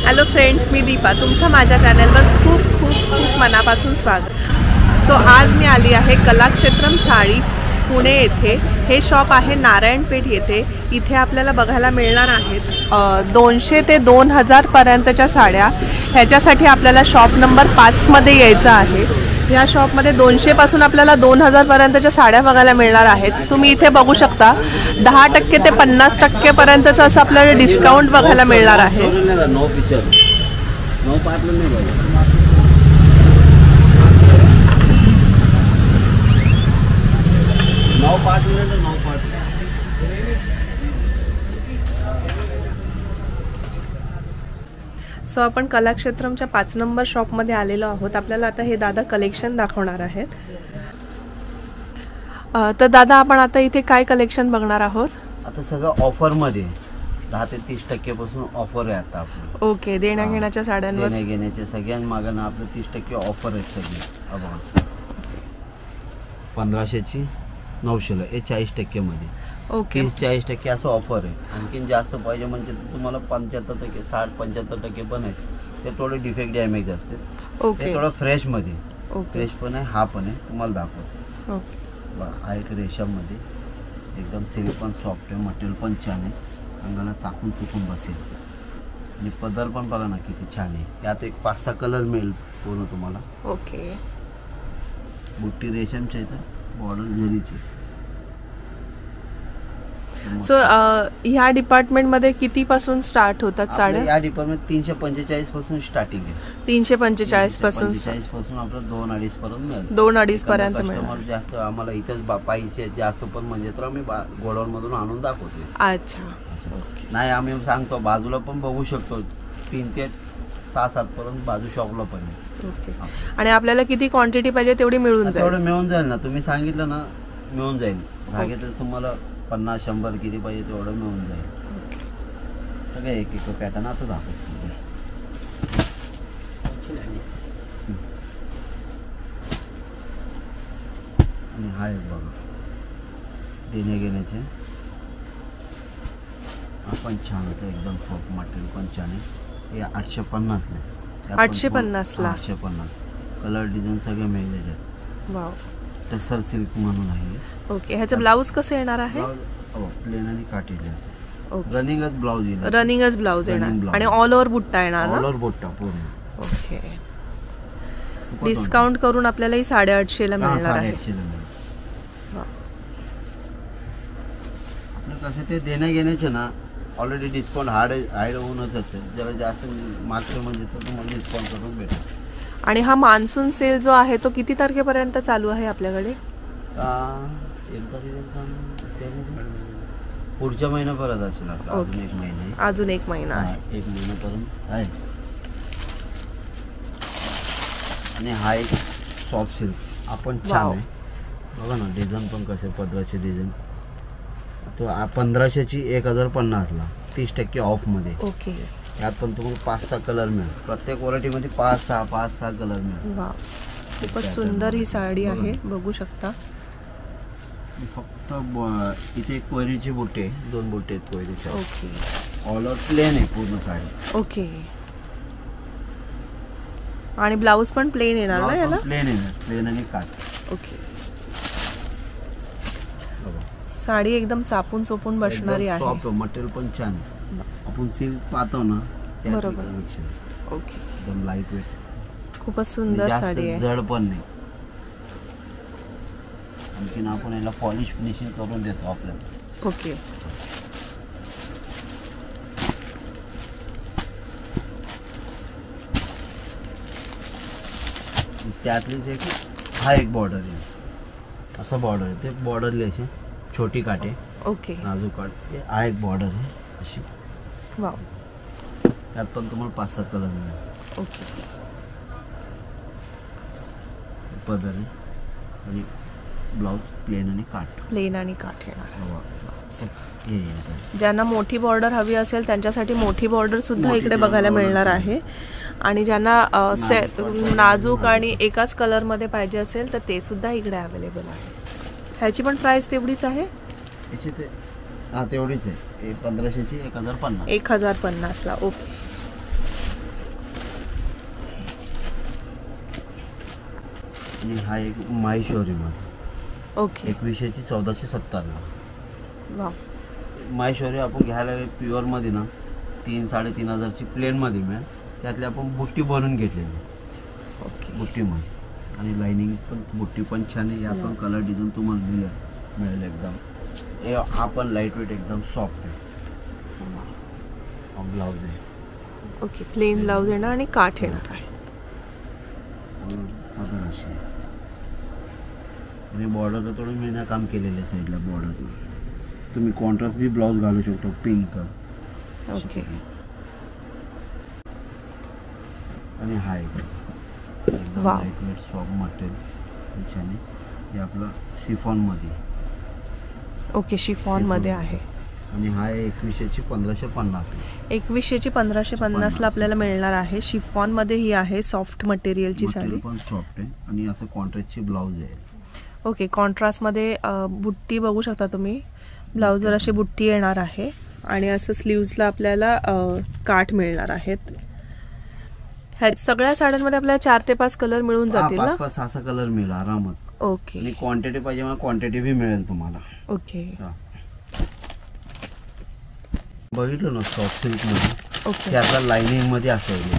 Hello friends, मी दीपा, तुमचं माझ्या चॅनलवर खूप खूप खूप मनापासून स्वागत। सो आज मी आली आहे कलाक्षेत्रम साडी पुणे येथे। हे शॉप आहे नारायणपेठ येथे। इथे आपल्याला बघायला मिळणार आहेत 200 ते 2000 पर्यंतच्या साड्या। ह्याच्यासाठी आपल्याला शॉप नंबर 5 मध्ये यायचं आहे। या शॉपमध्ये 200 पासून आपल्याला 2000 पर्यंतच्या साड्या बघायला मिळणार आहेत। तुम्ही इथे बघू शकता 10% ते 50% पर्यंतचं असं आपल्याला डिस्काउंट बघायला मिळणार आहे। सो आपण कलाक्षेत्रमच्या 5 नंबर शॉपमध्ये आलेलो आहोत। आपल्याला आता हे दादा कलेक्शन दाखवणार आहेत। तर दादा आपण आता इथे काय कलेक्शन बघणार आहोत? आता सगळं ऑफर मध्ये 10 ते 30% पासून ऑफर आहे आता आपली। ओके, देण्या घेण्याच्या साड्यांवर देण्या घेण्याचे सगळ्यां मागणं आपलं 30% ऑफर आहे सगळी। बघा 1500 ची 900 ला, हे 40% मध्ये। ओके, 30-40% असं ऑफर आहे। आणखीन जास्त पाहिजे म्हणजे तुम्हाला 75%, 60-75% पण आहे। ते थोडे डिफेक्ट डॅमेज असते। ओके, थोडं फ्रेश मध्ये, ओके, फ्रेश पण आहे, हा पण आहे, तुम्हाला दाखवतो। ओके, हा एक रेशममध्ये एकदम सिल्क पण सॉफ्ट आहे, मटेरियल पण छान आहे, अंगाला चाकून चुकून बसेल। आणि पदर पण बघा ना किती छान आहे। यात एक 5-6 कलर मिळेल पूर्ण तुम्हाला। ओके, बुट्टी रेशमच्या इथं, बॉर्डर जरीची। सो ह्या डिपार्टमेंट मध्ये किती पासून स्टार्ट होतात साड्या? या डिपार्टमेंट 345 पासून स्टार्टिंग आहे। 345 पासून 45 पासून आपलं 2-2.5 पर्यंत मिळेल। 2-2.5 पर्यंत मिळेल। कस्टमर जास्त आम्हाला इथेच पाहिजे जास्त पण म्हणजे तर आम्ही गोडाऊन मधून आणून दाखवतो। अच्छा, नाही आम्ही सांगतो बाजूला पण बघू शकतो, 3 ते 6-7 पर्यंत बाजू शॉपला पण आहे। ओके, आणि आपल्याला किती क्वांटिटी पाहिजे तेवढी मिळून जाईल? तेवढं मिळून जाईल ना, तुम्ही सांगितलं ना मिळून जाईल। धागे तर तुम्हाला 50-100 किती पाहिजे तेवढं मिळून जाईल। सगळे एक एक पॅटर्न आता दाखवतो। आणि हा एक बघा देणे घेण्याचे, आपण छान होतं एकदम सॉफ्ट मटेरियल पण छान आहे। हे 850 ला, 850 ला, 850 कलर डिझाईन सगळे मिळेल त्याच्यात। वाव, टसर सिल्क म्हणून आहे। ओके, ह्याचं ब्लाऊज कसं येणार आहे? प्लेन आणि काटेले असं। ओके, रनिंगच ब्लाऊज येईल, रनिंगच ब्लाऊज येणार आणि ऑल ओव्हर बुट्टा येणार ना? ऑल ओव्हर बुट्टा पूर्ण। ओके, डिस्काउंट करून आपल्याला ही 850 ला मिळणार आहे। 850 ला मिळेल। आपलं कसं ते देण्या घेण्याचे ना ऑलरेडी डिस्काउंट हार्ड होऊनच असते। जरा जास्त मागचं म्हणजे तर तुम्हाला डिस्काउंट करून भेटेल। आणि हा मान्सून सेल जो आहे तो किती तारखेपर्यंत चालू आहे आपल्याकडे? पुढच्या महिन्यापर्यंत असेल आपला। अजून एक महिना, अजून एक महिना आहे, 1 महिन्यापर्यंत आहे। आणि हा एक सॉफ्ट सिल्क आपण छान आहे बघा ना, डिझाईन पण कसे पदराचे डिझाईन। तो 1500 ची 1050 ला, 30% ऑफ मध्ये। ओके, यात पण तुम्हाला 5-6 कलर मिळेल, प्रत्येक क्वालिटी मध्ये 5-6 कलर मिळेल। वाव, खूपच सुंदर ही साडी आहे, बघू शकता। फक्त इथे एक कोयरीची बुट्टे, 2 बुट्टे आहेत कोयरीच्या। ओके, ऑल ओव्हर प्लेन आहे पूर्ण साडी। ओके, आणि ब्लाऊज पण प्लेन येणार ना याला? प्लेन येणार, प्लेन आणि काट। ओके, साडी एकदम चापून चोपून बसणारी आहे। सॉफ्ट मटेरियल पण छान आहे। आपण सिल्क पाहतो ना बरोबर। ओके, एकदम लाईट वेट, खूपच सुंदर साडी आहे, जड पण नाही। आणखीन आपण याला पॉलिश फिनिशिंग करून देतो आपल्याला। ओके, त्यातलीच एक हा एक बॉर्डर आहे, असं बॉर्डर आहे, ते बॉर्डरले असे छोटी काटे। ओके, नाजूक काट, हा एक बॉर्डर आहे अशी। वाव, त्यात पण तुम्हाला 5-6 कलर मिळेल। ओके, पदर आहे आणि ब्लाउज प्लेन आणि काठ येणार। हे ज्यांना मोठी बॉर्डर हवी असेल त्यांच्यासाठी मोठी बॉर्डर सुद्धा इकडे बघायला मिळणार आहे। आणि ज्यांना नाजूक आणि एकाच कलर मध्ये पाहिजे असेल तर ते सुद्धा इकडे अवेलेबल आहे। ह्याची पण प्राइस तेवढीच आहे? याची ते तेवढीच आहे, 1500 ची 1050 1050 ला। ओके, आणि हा एक माहेश्वरीमध्ये ओके 2100ची 1470ला. वा माहेश्वरी आपण घ्यायला प्युअरमध्ये ना 3-3.5 प्लेनमध्ये मिळेल. त्यातली आपण बुट्टी बनवून घेतलेली ओके बुट्टीमध्ये. आणि लाईनिंग पण बुट्टी पण छान आहे. यात पण कलर डिझाईन तुम्हाला मिळेल एकदम. हे हा पण लाईट वेट एकदम सॉफ्ट आहे. ब्लाऊज आहे ओके प्लेन ब्लाऊज येणार आणि काठ येणार आहे. मदर अशी आहे. आणि बॉर्डरला थोडं मीना काम केलेलं आहे साईडला बॉर्डरला. तुम्ही कॉन्ट्रास्ट बी ब्लाऊज घालू शकतो पिंक. ओके आणि हा एक wow. Light weight soft material छान आहे. हे आपलं सिफॉनमध्ये ओके शिफॉनमध्ये आहे. आणि हा आहे 2100ची 1550. 2100ची 1550ला आपल्याला मिळणार आहे. शिफॉनमध्ये ही आहे सॉफ्ट मटेरियलची साडी. मटेरियल पण सॉफ्ट आहे आणि असं कॉन्ट्रास्टची ब्लाऊज आहे. ओके कॉन्ट्रास्टमध्ये बुट्टी बघू शकता तुम्ही. ब्लाऊजवर अशी बुट्टी येणार आहे आणि असं स्लीव्जला आपल्याला काठ मिळणार आहेत. ह्या सगळ्या साड्यांमध्ये आपल्याला 4 ते 5 कलर मिळून जातील ना. 5-6 कलर मिळेल आरामात. ओके आणि क्वांटिटी पाहिजे मला क्वांटिटी बी मिळेल तुम्हाला. ओके हा. बघितलं ना सॉफ्ट सिल्क मध्ये ओके त्यातला लाइनिंग मध्ये असेल.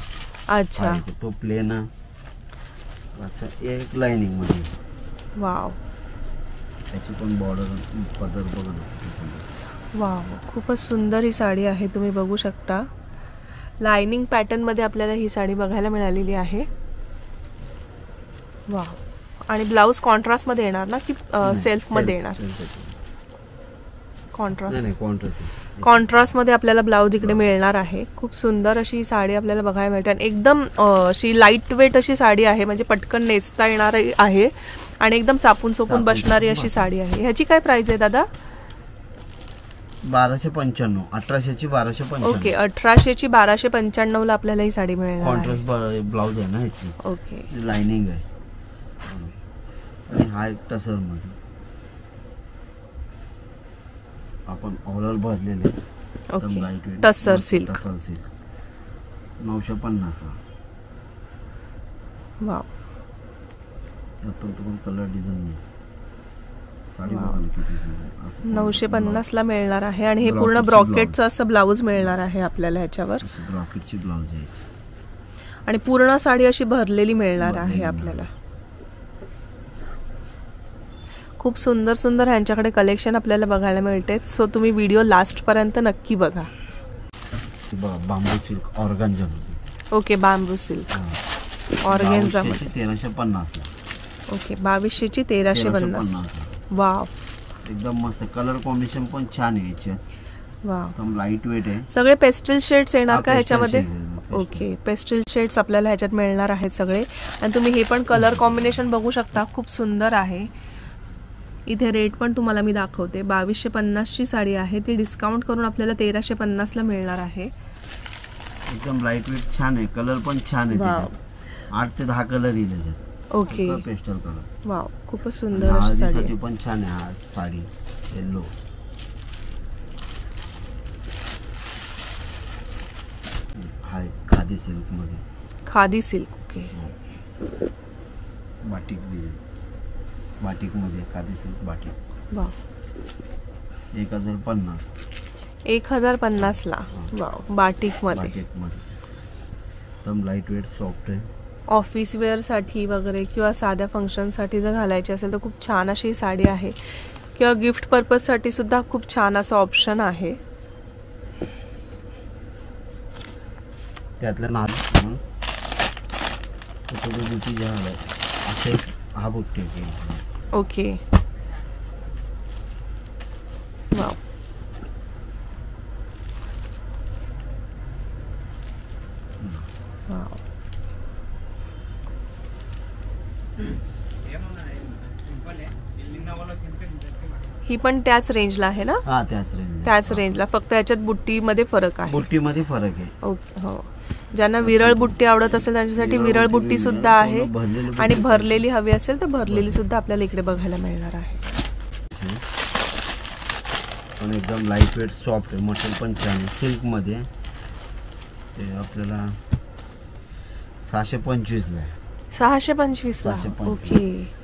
अच्छा तो प्लेन असं एक लाइनिंग मध्ये. वाव त्याची पण बॉर्डर पदर बघा. वाव खूपच सुंदर ही साडी आहे. तुम्ही बघू शकता लाइनिंग पॅटर्न मध्ये आपल्याला ही साडी बघायला मिळालेली आहे. वाव आणि ब्लाऊज कॉन्ट्रास्ट मध्ये येणार ना की सेल्फ मध्ये येणार. कॉन्ट्रास्ट कॉन्ट्रास्ट मध्ये आपल्याला ब्लाऊज इकडे मिळणार आहे. खूप सुंदर अशी साडी आपल्याला बघायला मिळते आणि एकदम अशी लाईट वेट अशी साडी आहे. म्हणजे पटकन नेसता येणार आहे आणि एकदम चापून चोपून बसणारी अशी साडी आहे. ह्याची काय प्राइस आहे दादा? 1295. 1800ची 1295. ओके 1800ची 1295ला आपल्याला ही साडी मिळणार आहे. कॉन्ट्रास्ट ब्लाऊज आहे ना ह्याची. ओके लाइनिंग आहे. आणि हा एक टसर मध्ये आपण ऑर्डर भरलेले. ओके टसर सिल्क. टसर सिल्क 950 ला. वाव त्यात पण तुम्हाला कलर डिझाईन मिळेल. साडी बघा किती असं 950 ला मिळणार आहे आणि हे पूर्ण ब्रॉकेटचं असं ब्लाऊज मिळणार आहे आपल्याला ह्याच्यावर. ब्रॉकेटची ब्लाऊज आहे आणि पूर्ण साडी अशी भरलेली मिळणार आहे आपल्याला. खूप सुंदर सुंदर ह्यांच्याकडे कलेक्शन आपल्याला बघायला मिळते. सो तुम्ही व्हिडिओ लास्ट पर्यंत नक्की बघा. बांबू सिल्क ऑर्गेन्झा मध्ये. ओके बांबू सिल्क ऑर्गेन्झा मध्ये 1350. ओके 2200ची 1350. वाव एकदम मस्त. कलर कॉम्बिनेशन पण छान आहे याच्यात. वाव एकदम लाईट वेट आहे. सगळे पेस्टल शेड्स येणार का ह्याच्यामध्ये? पेस्टल. ओके पेस्टल शेड्स आपल्याला ह्याच्यात मिळणार आहेत सगळे. आणि तुम्ही हे पण कलर कॉम्बिनेशन बघू शकता. खूप सुंदर आहे. इथे रेट पण तुम्हाला मी दाखवते. 2250ची साडी आहे. ती डिस्काउंट करून आपल्याला 1350ला मिळणार आहे. एकदम लाईट वेट छान आहे. कलर पण छान आहे. वाव 8 ते 10 कलर येईल. Okay pastel colour. वाव खूपच सुंदर अशी साडी हळदीसाठी आहे. पण छान आहे. हा साडी येलो. हा खादी सिल्क मध्ये. खादी सिल्क. ओके बाटिक मध्ये खादी सिल्क बाटिक. वाव 1050. 1050 ला. वाव बाटिक मध्ये. बाटिक मध्ये एकदम लाईट वेट सॉफ्ट आहे. ऑफिस वेअर साठी वगैरे किंवा साध्या फंक्शन साठी जर घालायची असेल तर खूप छान अशी साडी आहे. किंवा गिफ्ट पर्पज साठी सुद्धा खूप छान असं ऑप्शन आहे. त्यातल्या नाद बुट्टी ज्या असे हा बुट्टी आहे. ओके वाव वाव ही पण त्याच रेंजला आहे ना? हा त्याच रेंजला. फक्त याच्यात बुट्टीमध्ये फरक आहे. बुट्टीमध्ये फरक आहे. ओके हो. ज्यांना विरळ बुट्टी आवडत असेल त्यांच्यासाठी विरळ बुट्टी सुद्धा आहे. आणि भरलेली हवी असेल तर भरलेली सुद्धा आपल्याला इकडे बघायला मिळणार आहे. पण एकदम लाईट वेट सॉफ्ट आहे. मटेरियल पण छान आहे. सिल्क मध्ये ते आपल्याला 625 ला आहे. 625 ला. 625. ओके.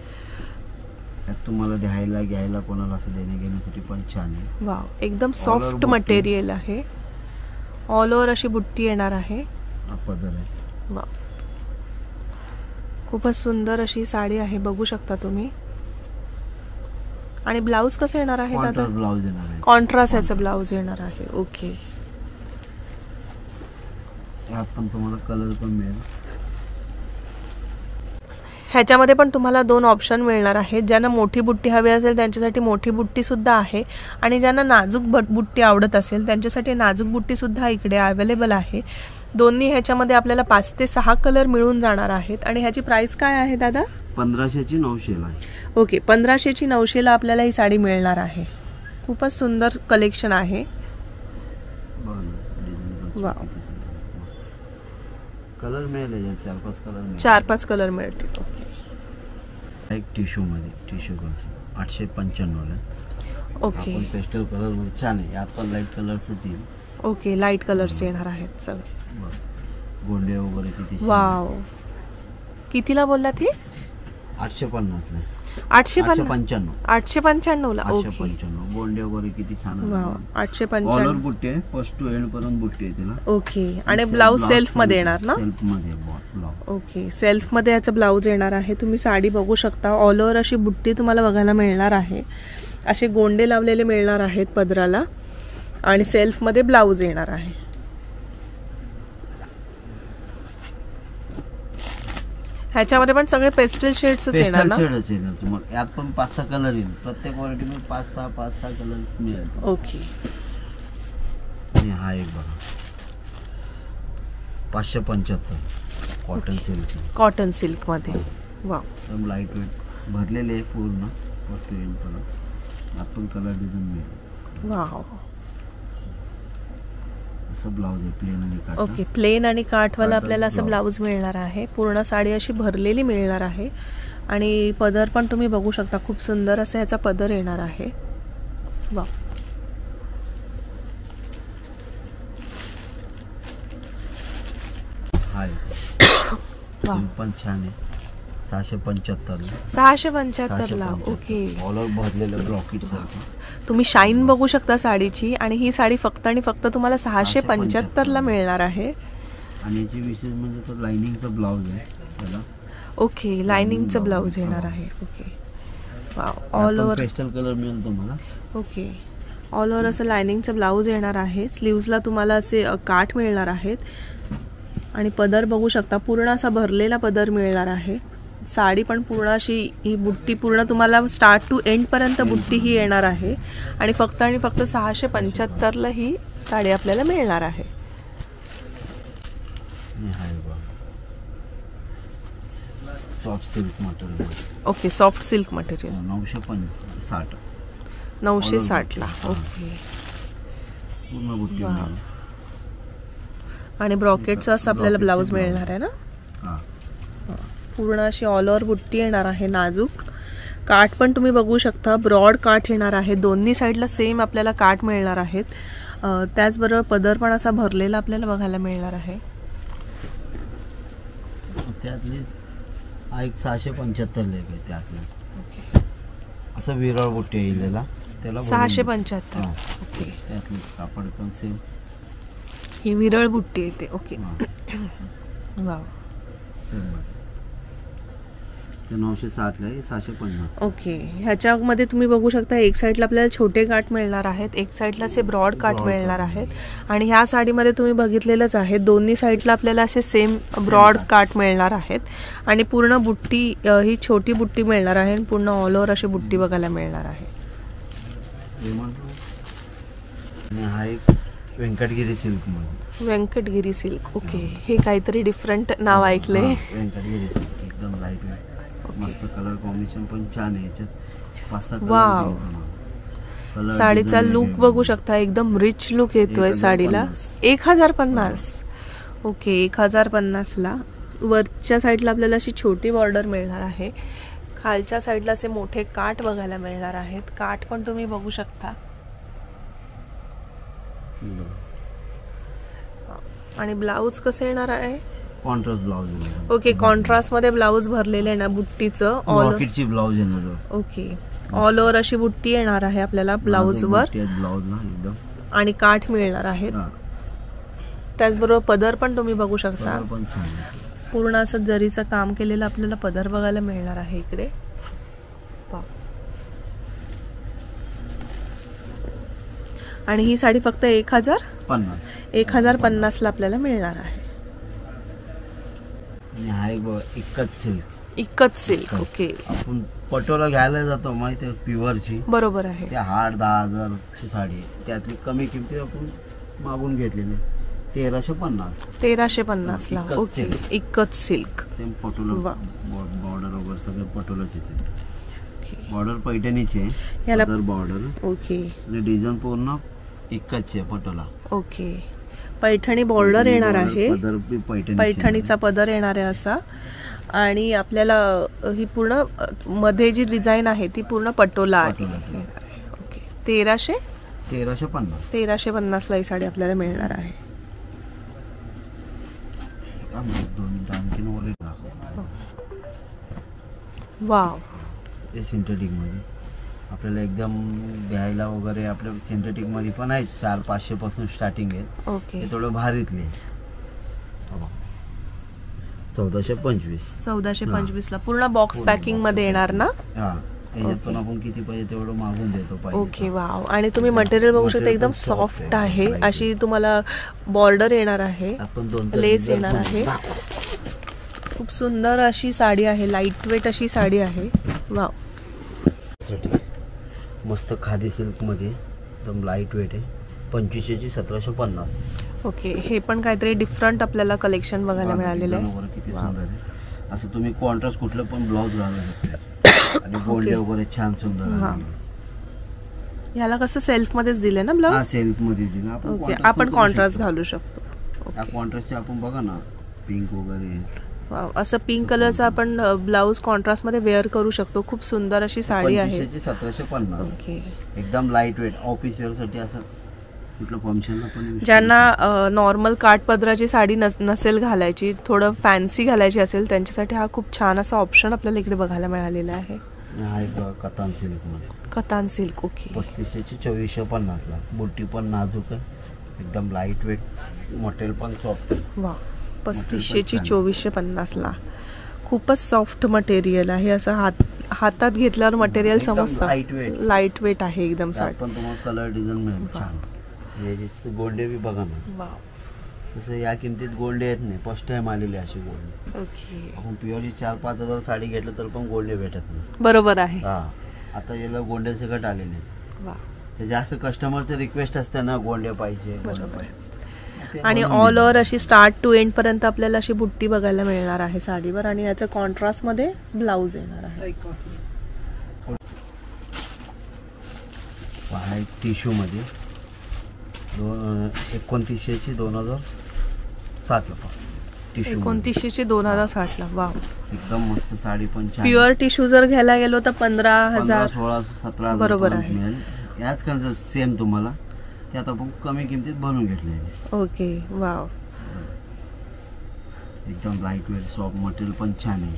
त्यात तुम्हाला द्यायला घ्यायला कोणाला असं देण्या घेण्यासाठी पण छान आहे. वाव, एकदम All over सॉफ्ट बुट्टी. मटेरियल आहे. ऑल ओव्हर अशी बुट्टी येणार आहे. हा पदर आहे. वाव, खूपच सुंदर अशी साडी आहे, बघू शकता तुम्ही. आणि ब्लाऊज कसं येणार आहे दादा? कॉन्ट्रास्ट ब्लाऊज येणार आहे. कॉन्ट्रास्ट याचा ब्लाऊज येणार आहे. ओके. यात पण तुम्हाला कलर पण मिळेल. ह्याच्यामध्ये पण तुम्हाला 2 ऑप्शन मिळणार आहेत. ज्यांना मोठी बुट्टी हवी असेल त्यांच्यासाठी मोठी बुट्टी सुद्धा आहे, आणि ज्यांना नाजूक बुट्टी आवडत असेल त्यांच्यासाठी नाजूक बुट्टी सुद्धा इकडे अवेलेबल आहे. दोन्ही ह्याच्यामध्ये आपल्याला 5 ते 6 कलर मिळून जाणार आहेत. आणि ह्याची प्राइस काय आहे दादा? 1500ची 900ला आहे. ओके, 1500ची 900ला आपल्याला ही साडी मिळणार आहे. खूपच सुंदर कलेक्शन आहे. बघा ना, डिझाइन वाव. कलर मिळेल याच्यात 4-5 कलर मिळेल. 4-5 कलर मिळतील. ओके. एक टिश्यू मध्ये टिश्यू कलर 895 ला. ओके. आपण पेस्टल कलर मध्ये छान आहे. यात पण लाईट कलरच येईल. ओके, लाईट कलर्स येणार आहेत सगळे. बघ, गोंडे वगैरे किती छान. वाव, कितीला बोललात हे? 850 ला. 895. 895 ला. ओके. 895 गोंडे वगैरे किती छान आहे. Wow, all 895. ओव्हर बुट्टी आहे, फर्स्ट टू एंड पर्यंत बुट्टी आहे तिला. ओके. आणि ब्लाऊज सेल्फ मध्ये येणार ना? सेल्फ मध्ये ब्लाऊज. ओके, सेल्फ मध्ये याचं ब्लाऊज येणार आहे. तुम्ही साडी बघू शकता. ऑल ओव्हर अशी बुट्टी तुम्हाला बघायला मिळणार आहे. असे गोंडे लावलेले मिळणार आहेत पदराला, आणि सेल्फ मध्ये ब्लाऊज येणार आहे. ह्याच्यामध्ये पण सगळे पेस्टल शेड्सच येणार ना? शेडच येणार तुम्हाला. यात पण 5-6 कलर येईल. प्रत्येक क्वालिटी मध्ये 5-6 कलर मिळेल. ओके. आणि हा एक बघा 575 कॉटन सिल्क. कॉटन सिल्क मध्ये. वाव, एकदम लाईट वेट भरलेले आहे पूर्ण फर्स्ट टू एंड पर्यंत. यात पण कलर डिझाईन मिळेल. वाव. असं ब्लाऊज आहे प्लेन आणि काठ. ओके, प्लेन आणि काठवाला काठाचं आपल्याला असं ब्लाऊज मिळणार आहे. पूर्ण साडी अशी भरलेली मिळणार आहे. आणि पदर पण तुम्ही बघू शकता, खूप सुंदर असं ह्याचा पदर येणार आहे. वाव. हाय वाव, पण छान आहे. 675 ला. 675 ला. ओके. ऑल ओव्हर भरलेलं ब्रॉकेट सारखं. तुम्ही शाईन बघू शकता साडीची. आणि ही साडी फक्त आणि फक्त तुम्हाला 675 ला मिळणार आहे. आणि याची विशेष म्हणजे तो लाइनिंगचा ब्लाऊज आहे त्याला. ओके, लाइनिंगचं ब्लाऊज येणार आहे. Okay. Wow, all over. Pastel colour मिळेल तुम्हाला. ओके, ऑल ओव्हर असं लाइनिंगचं ब्लाऊज येणार आहे. स्लीव्सला तुम्हाला असे काठ मिळणार आहेत. आणि पदर बघू शकता, पूर्ण असा भरलेला पदर मिळणार आहे. साडी पण पूर्ण अशी ही बुट्टी पूर्ण तुम्हाला स्टार्ट टू एंड पर्यंत बुट्टी ही येणार आहे. आणि फक्त 675 ला ही साडी आपल्याला मिळणार आहे. Soft silk material. Okay, soft silk material. 960. 960 ला. ओके. पूर्ण बुट्टी वाव. मिळेल. आणि ब्रॉकेटचं असं आपल्याला ब्लाऊज मिळणार आहे ना? हां. पूर्ण अशी ऑल ओव्हर बुट्टी येणार आहे. नाजूक काठ पण तुम्ही बघू शकता, ब्रॉड काठ येणार आहे. दोन्ही साईडला सेम आपल्याला काठ मिळणार आहेत. त्याचबरोबर पदर पण असा भरलेला आपल्याला बघायला मिळणार आहे. त्यातली हा एक 675 लेख आहे त्यातलं. असं विरळ बुट्टी येईल त्याला 675. ओके. त्यातलीच कापड पण सेम. ही विरळ बुट्टी येते. ओके. वाव. सेम ते 960 ला आहे. 650. ओके. ह्याच्यामध्ये तुम्ही बघू शकता, एक साईडला आपल्याला छोटे काठ मिळणार आहेत, एक साईडला असे ब्रॉड काठ मिळणार आहेत. आणि ह्या साडीमध्ये तुम्ही बघितलेलंच आहे, दोन्ही साईडला आपल्याला असे सेम ब्रॉड काठ मिळणार आहेत. आणि पूर्ण बुट्टी ही छोटी बुट्टी मिळणार आहे. आणि पूर्ण ऑल ओव्हर अशी बुट्टी बघायला मिळणार आहे. आणि हा एक व्यंकटगिरी सिल्क मध्ये. व्यंकटगिरी सिल्क. ओके. हे काहीतरी डिफरंट नाव ऐकले. व्यंकटगिरी सिल्क एकदम लाईट वेट. मस्त कलर कॉम्बिनेशन पण छान आहे. याच्यात 5-6 वाव. कलर. साडीचा लुक बघू शकता, एकदम रिच लुक येतोय साडीला. 1050. ओके. 1050 ला. वरच्या साईडला आपल्याला अशी छोटी बॉर्डर मिळणार आहे. खालच्या साईडला असे मोठे काठ बघायला मिळणार आहेत. काठ पण तुम्ही बघू शकता. आणि ब्लाऊज कसं येणार आहे? कॉन्ट्रास्ट ब्लाउज येणार. ओके, कॉन्ट्रास्ट मध्ये ब्लाऊज भरलेले आहे ना बुट्टीचं ऑल. रॉकेटची ब्लाउज येणार. ओके, ऑल ओव्हर अशी बुट्टी येणार आहे आपल्याला ब्लाऊज वर ब्लाउज ना एकदम, आणि काठ मिळणार आहेत. त्याचबरोबर पदर पण तुम्ही बघू शकता, पण छान आहे. पूर्ण असं जरीचं काम केलेलं आपल्याला पदर बघायला मिळणार आहे इकडे. आणि ही साडी फक्त 1050 ला आपल्याला मिळणार आहे. आणि हा एक एकच सिल्क. एकच सिल्क. ओके, आपण पटोला घ्यायला जातो माहिती आहे प्युअरची. बरोबर आहे. ते 8-10 ची साडी आहे, त्यातली कमी किमतीत आपण मागून घेतलेली 1350 ला. ओके, एकच सिल्क. सेम पटोला बॉर्डर वगैरे सगळे पटोलाचे. बॉर्डर पैठणीचे, याला बॉर्डर. ओके, आणि डिझाईन पूर्ण एकच आहे पटोला. ओके, पैठणी बॉर्डर येणार आहे, पैठणीचा पदर येणार आहे असा. आणि आपल्याला ही पूर्ण मध्ये जी डिझाईन आहे ती पूर्ण पटोला आहे. ओके, 1350 ला ही साडी आपल्याला मिळणार आहे. वाव, हे सिंथेटिक मध्ये आपल्याला एकदम द्यायला वगैरे आपल्या सिंथेटिक मध्ये पण आहेत. 400-500 पासून स्टार्टिंग आहेत. ओके, हे थोडं भारीतले 1425 ला पूर्ण बॉक्स पॅकिंग मध्ये येणार ना. त्याच्यातून आपण किती पाहिजे तेवढं मागून देतो पाहिजे. Okay, wow. आणि तुम्ही मटेरियल बघू शकता, एकदम सॉफ्ट आहे. अशी तुम्हाला बॉर्डर येणार आहे, लेस येणार आहे. खूप सुंदर अशी साडी आहे, लाईट वेट अशी साडी आहे. वाव, मस्त खादी सिल्क मध्ये एकदम लाईट वेट आहे. 2500ची 1750. ओके, हे पण काहीतरी डिफरंट आपल्याला कलेक्शन बघायला मिळालेलं आहे. किती सुंदर आहे. असं तुम्ही कॉन्ट्रास्ट कुठलं पण ब्लाउज घालू शकता. आणि गोंडे वगैरे छान सुंदर आहे. याला कसं सेल्फ मध्येच दिले ना ब्लाउज. सेल्फ मध्ये दिलं आपण कॉन्ट्रास्ट घालू शकतो. कॉन्ट्रास्टचे आपण बघा ना, पिंक वगैरे. असं पिंक कलरचा आपण ब्लाउज कॉन्ट्रास्ट मध्ये वेअर करू शकतो. खूप सुंदर अशी साडी आहे. 1750. ओके, एकदम लाईट वेट ऑफिस वेअर साठी. असं कुठलं फंक्शनला पण, ज्यांना नॉर्मल काठपदराची साडी नसेल घालायची, थोडं फॅन्सी घालायची असेल, त्यांच्यासाठी हा खूप छान असा ऑप्शन आपल्याला इकडे बघायला मिळालेला आहे. हा एक कतान सिल्क मध्ये. कतान सिल्क. ओके, 3500ची 2450 ला. बुट्टी पण नाजूक आहे, एकदम लाईट वेट, मटेरियल पण सॉफ्ट. वा, 3500ची 2450 ला. खूपच सॉफ्ट मटेरियल आहे. असं हातात घेतल्यावर मटेरियल समजतं. लाईट वेट आहे एकदम साडी. पण तुम्हाला कलर डिझाईन मिळेल छान. गोंडे बी बघा ना. वाव, तसं या किमतीत गोल्डे येत नाही, फर्स्ट टाइम आलेली अशी गोल्डे. ओके, आपण प्युअरली 4-5 हजार साडी घेतलं तर पण गोल्डे भेटत नाही. बरोबर आहे. आता याला गोंडे सकट आलेले. ते जास्त कस्टमरचं रिक्वेस्ट असते ना, गोंडे पाहिजे. आणि ऑल ओव्हर अशी स्टार्ट टू एंड पर्यंत आपल्याला अशी बुट्टी बघायला मिळणार आहे साडीवर. आणि याचं कॉन्ट्रास्ट मध्ये ब्लाऊज येणार आहे. टिश्यू मध्ये 2900ची 2060 ला. 2900ची 2060 ला. वाव, एकदम मस्त साडी पण छान. प्युअर टिश्यू जर घ्यायला गेलो तर 15,000, 16-17 बरोबर आहे. याच कलर सेम तुम्हाला त्यात आपण कमी किमतीत बनवून घेतले. ओके, वाव, एकदम लाईट वेट, सॉफ्ट, मटेरियल पण छान आहे.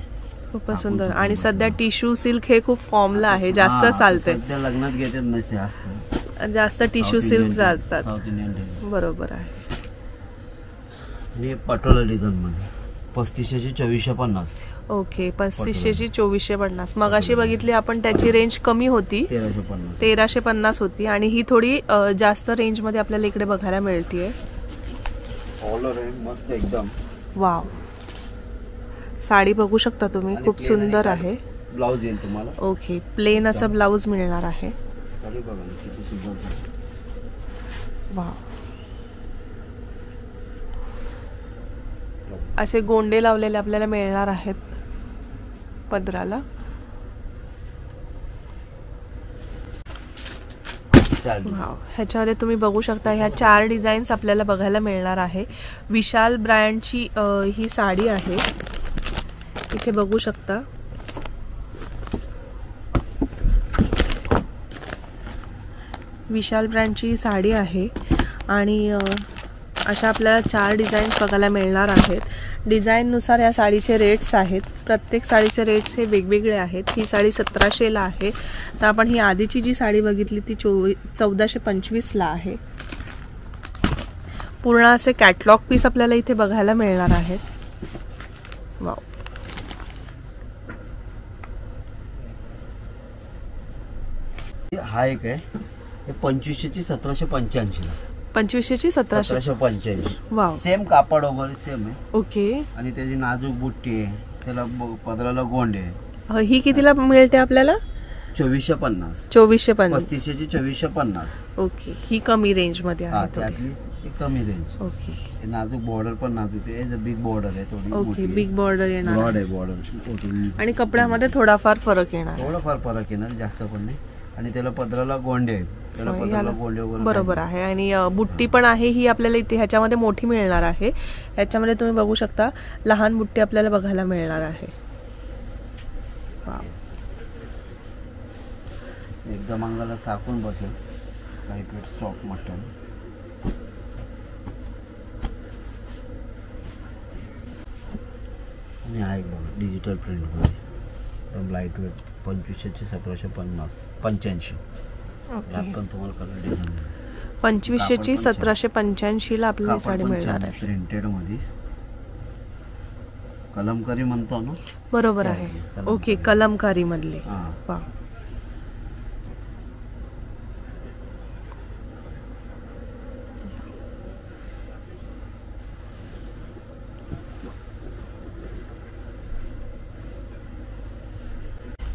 खूपच सुंदर. आणि सध्या टिश्यू सिल्क हे खूप फॉर्मला आहे, जास्त चालते. सध्या लग्नात घेतात नसे असतं, जास्त टिश्यू सिल्क जातात. South Indian. बरोबर आहे. आणि पटोला डिझाईन मध्ये 3500ची 2450. ओके, 3500ची 2450. मगाशी बघितली आपण, त्याची रेंज कमी होती, 1350 होती. आणि ही थोडी जास्त रेंज मध्ये आपल्याला इकडे बघायला मिळतीये. मस्त एकदम. वाव, साडी बघू शकता तुम्ही, खूप सुंदर आहे. ब्लाउज येईल तुम्हाला. ओके, प्लेन असं ब्लाउज मिळणार आहे. वाव, असे गोंडे लावलेले आपल्याला मिळणार आहेत पदराला. ह्याच्यामध्ये तुम्ही बघू शकता, ह्या 4 डिझाईन्स आपल्याला बघायला मिळणार आहे. विशाल ब्रँडची ही साडी आहे, इथे बघू शकता. विशाल ब्रँडची साडी आहे. आणि अशा आपल्याला 4 डिझाईन्स बघायला मिळणार आहेत. डिझाईननुसार या साडीचे रेट्स आहेत. प्रत्येक साडीचे रेट्स हे वेगवेगळे आहेत. ही साडी 1700ला आहे. तर आपण ही आधीची जी साडी बघितली ती 1425ला आहे. पूर्ण असे कॅटलॉग पीस आपल्याला इथे बघायला मिळणार आहेत. वाव, हा एक आहे, हे 2500ची 1785ला. 2500ची 1785. वाव, सेम कापड वगैरे सेम आहे. ओके. आणि त्याची नाजूक बुट्टी आहे, त्याला पदराला गोंड आहे. ही कितीला मिळते आपल्याला? 2450. 2450. 3500ची 2450. ओके. ही कमी रेंज मध्ये हा, आहे थोडी. त्यातली ती कमी रेंज. ओके. हे नाजूक बॉर्डर पण नाजूक आहे. बिग बॉर्डर आहे थोडी. ओके, बिग बॉर्डर येणार ब्रॉड आहे. आहे बॉर्डर. आणि कपड्यामध्ये थोडाफार फरक येणार. थोडाफार फरक येणार, जास्त पण नाही. आणि त्याला पदराला गोंडे आहेत. त्याला पदराला गोंडे वगैरे बरोबर आहे. आणि बुट्टी पण आहे ही आपल्याला इथे ह्याच्यामध्ये मोठी मिळणार आहे. ह्याच्यामध्ये तुम्ही बघू शकता लहान बुट्टी आपल्याला बघायला मिळणार आहे. वाव, एकदम अंगाला चाकून बसेल. Light weight soft material. आणि आहे बघा डिजिटल प्रिंट मध्ये एकदम लाईट वेट. 2500ची 1785. यात पण तुम्हाला कलर डिझाईन 2500ची 1785ला आपल्याला ही साडी मिळणार आहे. प्रिंटेड मध्ये कलमकारी म्हणतो ना. बरोबर आहे. ओके, कलमकारी मधली. वाव,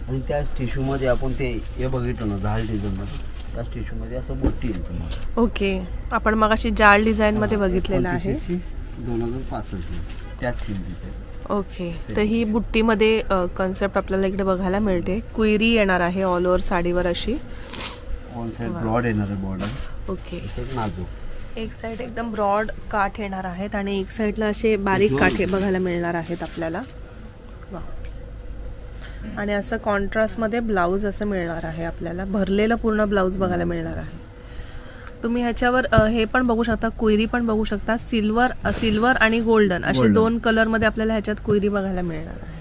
आणि त्याच टिश्यू मध्ये आपण ते हे बघितलं ना झाल डिझाईन मध्ये, त्याच टिश्यू मध्ये असं मोठी येईल तुम्हाला. ओके. आपण मगाशी जाळ डिझाईन मध्ये बघितलेलं आहे. 2065 त्याच किमतीचे. ओके. तर ही बुट्टीमध्ये कन्सेप्ट आपल्याला इकडे बघायला मिळते. क्वेरी येणार आहे ऑल ओव्हर साडीवर अशी. वन साइड ब्रॉड येणार आहे बॉर्डर. ओके. नाजूक. एक साइड एकदम ब्रॉड काठ येणार आहेत आणि एक साइडला असे बारीक काठे बघायला मिळणार आहेत आपल्याला. आणि असं कॉन्ट्रास्टमध्ये ब्लाऊज असं मिळणार आहे आपल्याला. भरलेलं पूर्ण ब्लाऊज बघायला मिळणार आहे. तुम्ही ह्याच्यावर हे पण बघू शकता, क्वेरी पण बघू शकता. सिल्वर आणि गोल्डन असे 2 कलर मध्ये आपल्याला ह्याच्यात क्वेरी बघायला मिळणार आहे.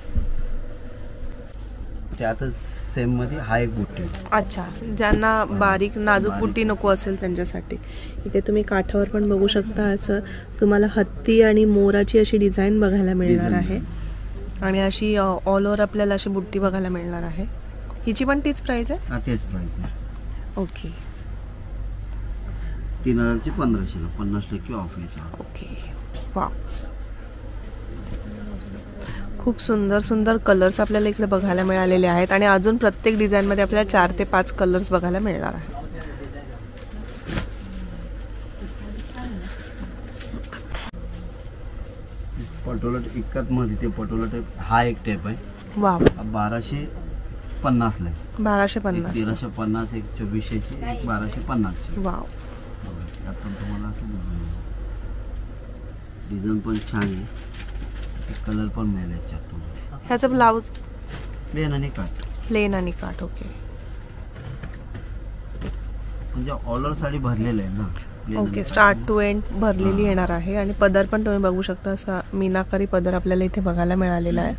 त्यातच सेम मध्ये हा एक बुट्टी. अच्छा, ज्यांना बारीक नाजूक बुट्टी नको असेल त्यांच्यासाठी इथे तुम्ही काठावर पण बघू शकता. असं तुम्हाला हत्ती आणि मोराची अशी डिझाईन बघायला मिळणार आहे. आणि अशी ऑल ओव्हर आपल्याला अशी बुट्टी बघायला मिळणार आहे. हिची पण तीच प्राइस आहे? तेच प्राइस आहे. ओके. 3000ची 1500ला 50% ऑफ याच्यावर. ओके. वाव, खूप सुंदर सुंदर कलर्स आपल्याला इकडे बघायला मिळालेले आहेत. आणि अजून प्रत्येक डिझाईन मध्ये आपल्याला 4 ते 5 कलर्स बघायला मिळणार आहेत. पटोला इक्कत मध्ये ते पटोला टाइप हा एक टाइप आहे. वाव, 1250 ला. 1250. 1350, एक 2400ची, एक 1250ची. वाव, आपण तुम्हाला असं डिझाईन पण छान आहे. कलर पण मिळेल याच्यात तुम्हाला. ह्याचं ब्लाऊज प्लेन आणि काट. प्लेन आणि काट. ओके. म्हणजे ऑल ओव्हर साडी भरलेलं आहे ना. ओके. स्टार्ट टू एंड भरलेली येणार आहे. आणि पदर पण तुम्ही बघू शकता असा मीनाकारी पदर आपल्याला इथे बघायला मिळालेला आहे.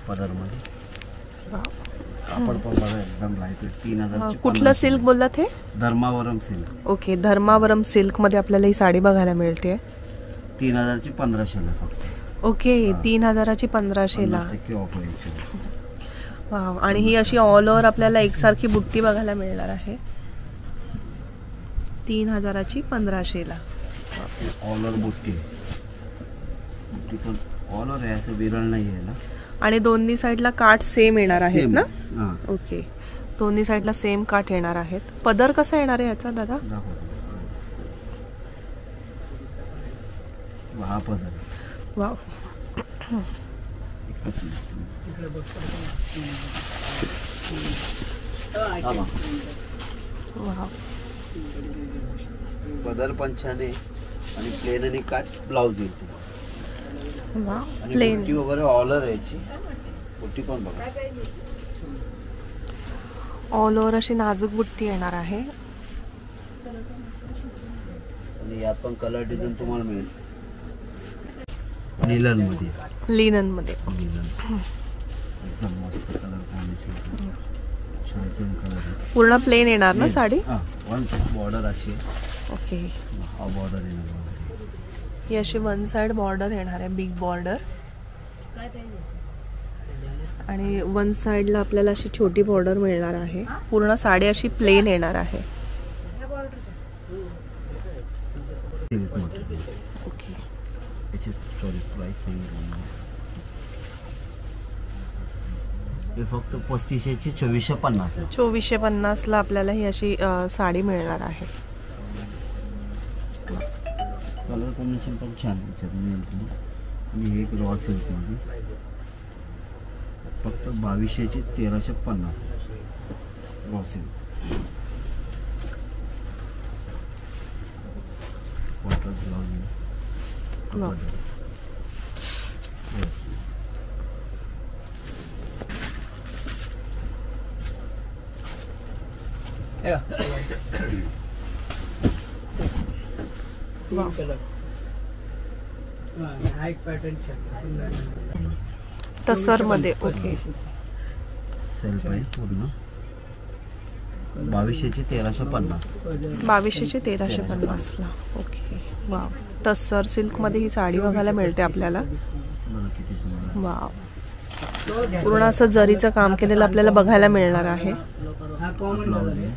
पदर मध्ये कापड पण बघा एकदम लाईट. 3000ची. कुठलं सिल्क बोललात हे? Dharmavaram silk. Okay. Dharmavaram silk मध्ये आपल्याला ही साडी बघायला मिळते. 3000ची 1500ला फक्त. ओके. 3000ची 1500ला. 50% ऑफ आहे. वाव. आणि ही अशी ऑल ओव्हर आपल्याला एकसारखी बुट्टी बघायला मिळणार आहे. 3000ची 1500ला. ऑल ओव्हर बुट्टी. बुट्टी पण ऑल ओव्हर आहे, असं विरळ नाही आहे ना. आणि दोन्ही साईडला काठ सेम येणार आहेत ना? हां. ओके. दोन्ही साईडला सेम काठ येणार आहेत. पदर कसा येणार आहे याचा दादा? हा पदर. वाव. वाव. पदर पण छान आहे. आणि प्लेन आणि काट ब्लाऊज येते. वाव. आणि प्लेन बुट्टी वगैरे ऑलर याची. बुट्टी पण बघा. ऑल ओव्हर अशी नाजूक बुट्टी येणार आहे. आणि यात पण कलर डिझाईन तुम्हाला मिळेल लिलन मध्ये. लिनन मध्ये. लिलन एकदम मस्त कलर कॉम्बिनेशन. छान छान कलर आहे. पूर्ण प्लेन येणार ना साडी. वन साइड बॉर्डर अशी आहे. ओके. हा बॉर्डर येणार वन साइड. ही अशी वन साइड बॉर्डर येणार आहे, बिग बॉर्डर. आणि वन साइडला आपल्याला अशी छोटी बॉर्डर मिळणार आहे. पूर्ण साडी अशी प्लेन येणार आहे. Silk material. ओके. याची सॉरी प्राइस सांगितलं हे फक्त 3500 2450. 2450 ला आपल्याला ही अशी साडी मिळणार आहे. कलर कॉम्बिनेशन पण छान आहे याच्यात मिळेल तुम्ही. आणि हे एक रॉ सिल्कमध्ये फक्त 2200 1350 raw silk. Water blouse. Tussar मध्ये. ओके. सेल्फ आहे पूर्ण 2200 1350. 2200 1350 ला. ओके. वाव. टसर सिल्क मध्ये ही साडी बघायला मिळते आपल्याला. बघा किती सुंदर. वाव. पूर्ण असं जरीचं काम केलेलं आपल्याला बघायला मिळणार आहे. ब्लाउज आहे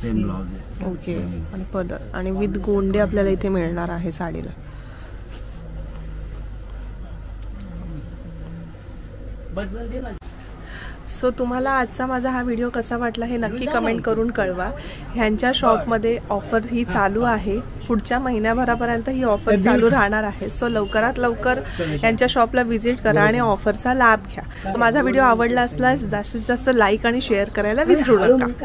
सेम ब्लाउज आहे. ओके. आणि पदर आणि विथ गोंडे आपल्याला इथे मिळणार आहे साडीला. सो तुम्हाला आजचा माझा हा व्हिडिओ कसा वाटला हे नक्की कमेंट करून कळवा. ह्यांच्या शॉपमध्ये ऑफर ही चालू आहे. पुढच्या महिन्याभरापर्यंत ही ऑफर चालू राहणार आहे. सो लवकरात लवकर यांच्या शॉपला व्हिजिट करा आणि ऑफरचा लाभ घ्या. माझा व्हिडिओ आवडला असल्यास जास्तीत जास्त लाईक आणि शेअर करायला विसरू नका.